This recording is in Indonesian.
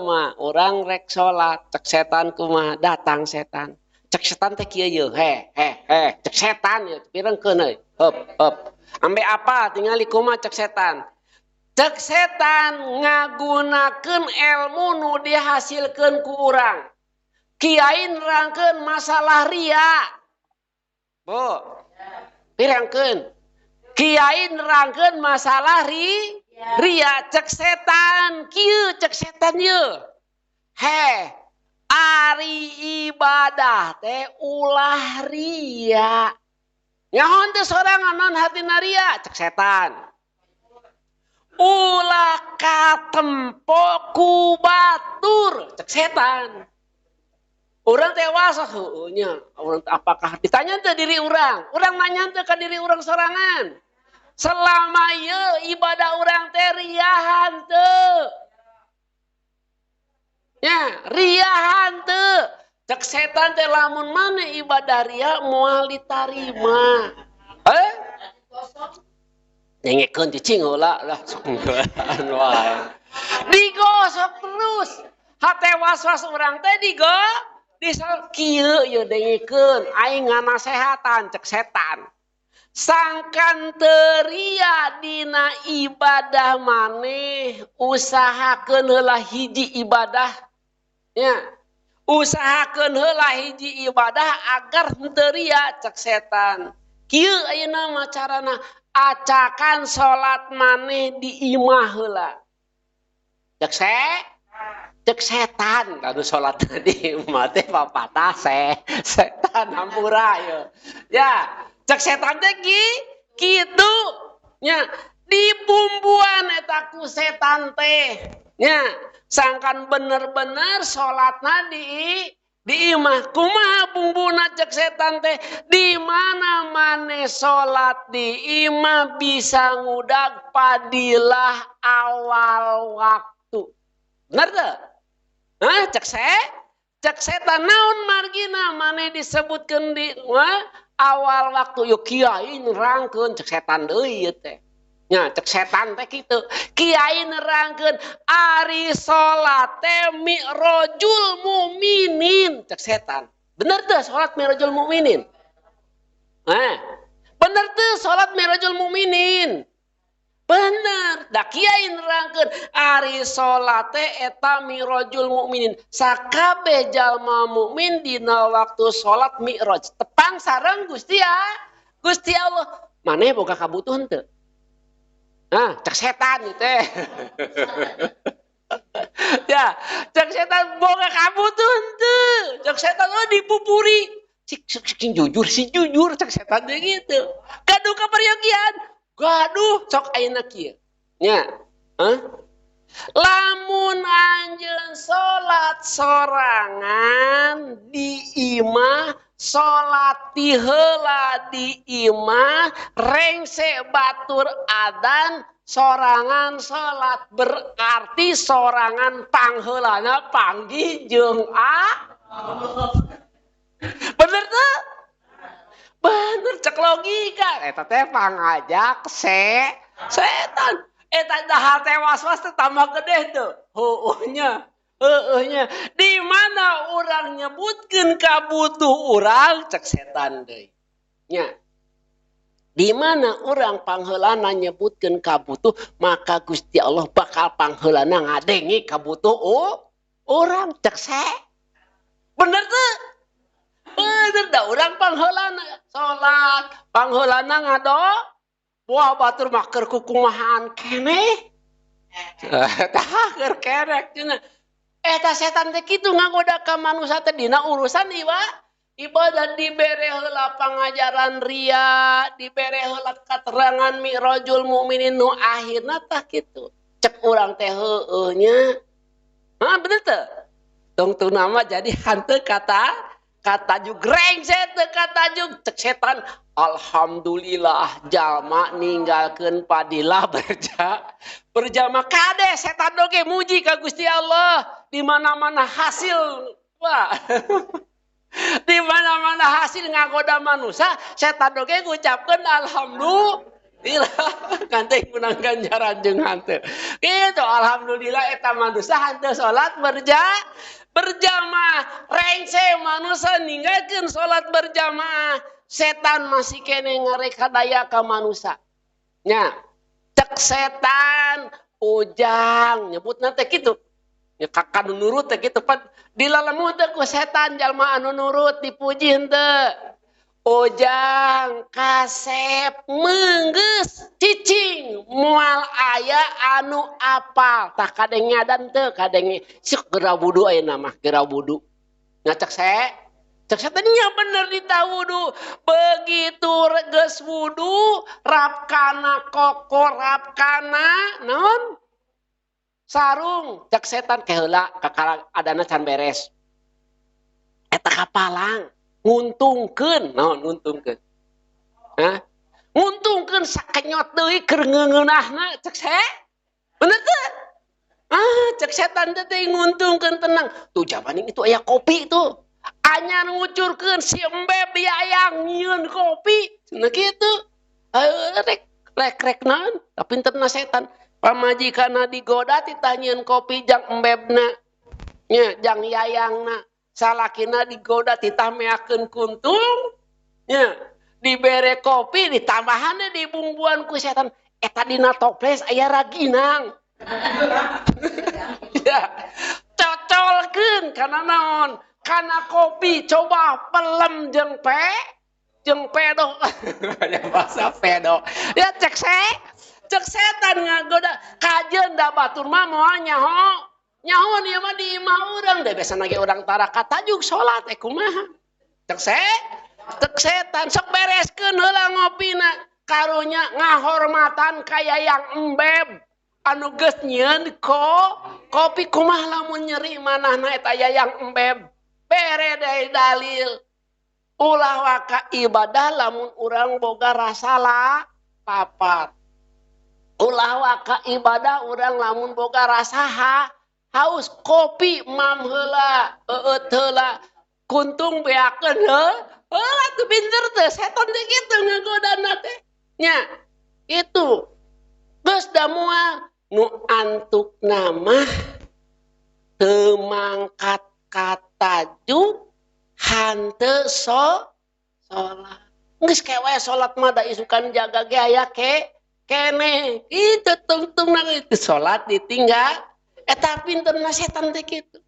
mah orang rek salat cek setan kumaha datang setan cek setan teh kieu yeuh cek setan ya pirengkeun euy heup ambe apa tingali kumaha cek setan ngagunakeun ilmu nu dihasilkeun ku urang kiai nerangkeun masalah ria bu pirengkeun kiai nerangkeun masalah ria cek setan kieu cek setan yeuh ari ibadah teh ulah ria nyaho teh sorangan non hatina ria cek setan ulah katempo ku batur cek setan urang teh wasa heunya urang apakah ditanya teh diri urang nanya teh ka diri urang sorangan selama ieu ibadah urang teh riahan teu nya riahan teu cek setan teh lamun maneh ibadah ria moal ditarima nyengekeun cicing heula lah sungguhan wae digosok terus hate was-was urang teh disal kieu ye dengekeun aing nganasehatan cek setan sangkan teu ria dina ibadah maneh usahakeun heula hiji ibadah nya usahakeun heula hiji ibadah agar teu ria cek setan kieu ayeuna mah carana acakan salat maneh di imah heula cek setan kanu salat di imah teh papatah setan hampura ya cek setan teh kitu nya dibumbuan eta ku setan teh nya sangkan bener-bener salatna di imah kumaha bumbuna cek setan teh di mana maneh salat di imah bisa ngudag padilah awal waktu bener teu cek setan naon margina maneh disebutkeun di awal waktu yo kiai nerangkeun cek setan deui ieu teh nya cek setan teh kitu kiai nerangkeun ari salat teh mi'rajul mukminin cek setan bener teu salat mi'rajul mukminin bener teu salat mi'rajul mukminin bener da kiai nerangkeun ari salat teh eta mi'rajul mukminin sakabeh jalma mukmin dina waktu salat mi'raj tepang sareng Gusti Allah maneh boga kabutuhan teu cek setan teh ya cek setan boga kabutuhan teu cek setan dipupuri cing jujur cek setan teh gitu gaduh kaperyogian gaduh sok ayeuna kieu nya lamun anjeun salat sorangan di imah salat ti heula di imah rengse batur adzan sorangan salat berarti sorangan pangheulana panggih jeung bener teu bener cek logika eta teh pangajak setan eta dahar teh was-was teh tambah gede teu heueuhnya di mana urang nyebutkeun kabutuh urang cek setan deui nya di mana urang pangheulana nyebutkeun kabutuh maka Gusti Allah bakal pangheulana ngadengi kabutuh urang cek bener teu bener da urang pangheulana salat pangheulana ngado buah batur mah keur kukumahaan keneh tah keur kerek cenah eta setan teh kitu ngagoda ka manusia teh dina urusan ibadah dibere heula pangajaran ria dibere heula katerangan mi'rajul mukminin nu akhirna tah kitu cek urang teh heueuh nya bener teu tong tu nama jadi hanteu kata jugreng teu kata jug cek setan alhamdulillah jalma ninggalkeun padilah berjamaah kade setan doge muji ka Gusti Allah di mana-mana hasil wah di mana-mana hasil ngagoda manusia setan doge ngucapkeun alhamdulillah Ila kanting menang ganjaran jeung hanteu. Kitu alhamdulillah eta manusia hanteu salat berjamaah. Rengse manusia ninggalkeun salat berjamaah. Setan masih kene ngarekadaya ka manusia. Nya, cek setan ujang nyebutna teh kitu. Ya kakak nurut teh kitu pan dilalamu teh ku setan jalma anu nurut dipuji henteu. Ojang kasep menggeus cicing moal aya anu apal tah kadeng ngadan teu kadeng sik geura wudu ayeuna mah geura wudu ngacak cek tanya bener dita wudu begitu geus wudu rap kana koko rap kana naon sarung cek setan keheula kakara adana can beres eta kapalang nguntungkeun naon nguntungkeun hah nguntungkeun sakenyot deui keur ngeungeunahna cek se bener teh cek setan teh nguntungkeun tenang tuh jamaning itu aya kopi tuh anyar ngucurkeun si embeb biayang nyieun kopi cenah kitu rek naon kapinterna setan pamajikanna digoda ditanyieun kopi jang embebna nya jang yayangna salakina digoda ditameakeun kuntung nya dibere kopi ditambahanna dibungbuan ku setan eta dina toples aya raginang ya cocolkeun kana naon kana kopi coba pelem jeung pedo aya bahasa pedo ya cek setan ngagoda kajeun da batur mah moal nyaho ieu mah di imah urang deh biasana ge urang tarakat tajuk salat kumaha cek setan sok bereskeun heula ngopina karunya ngahormatan kaya yang embeb anu geus nyieun kopi kumaha lamun nyeri manahna eta yayang embeb bere deui dalil ulah waka ibadah lamun urang boga rasa papat ulah waka ibadah urang lamun boga rasa haus kopi mam heula eueut heula kuntung beakeun heula teu pinter teh setan teh kitu ngagodana teh nya itu geus da moal nu antukna mah teu mangkat katajuk hanteu salat geus kewe salat mah da isukan jaga ge aya kene kitu tungtungna itu salat ditinggal eta pinterna setan teh kitu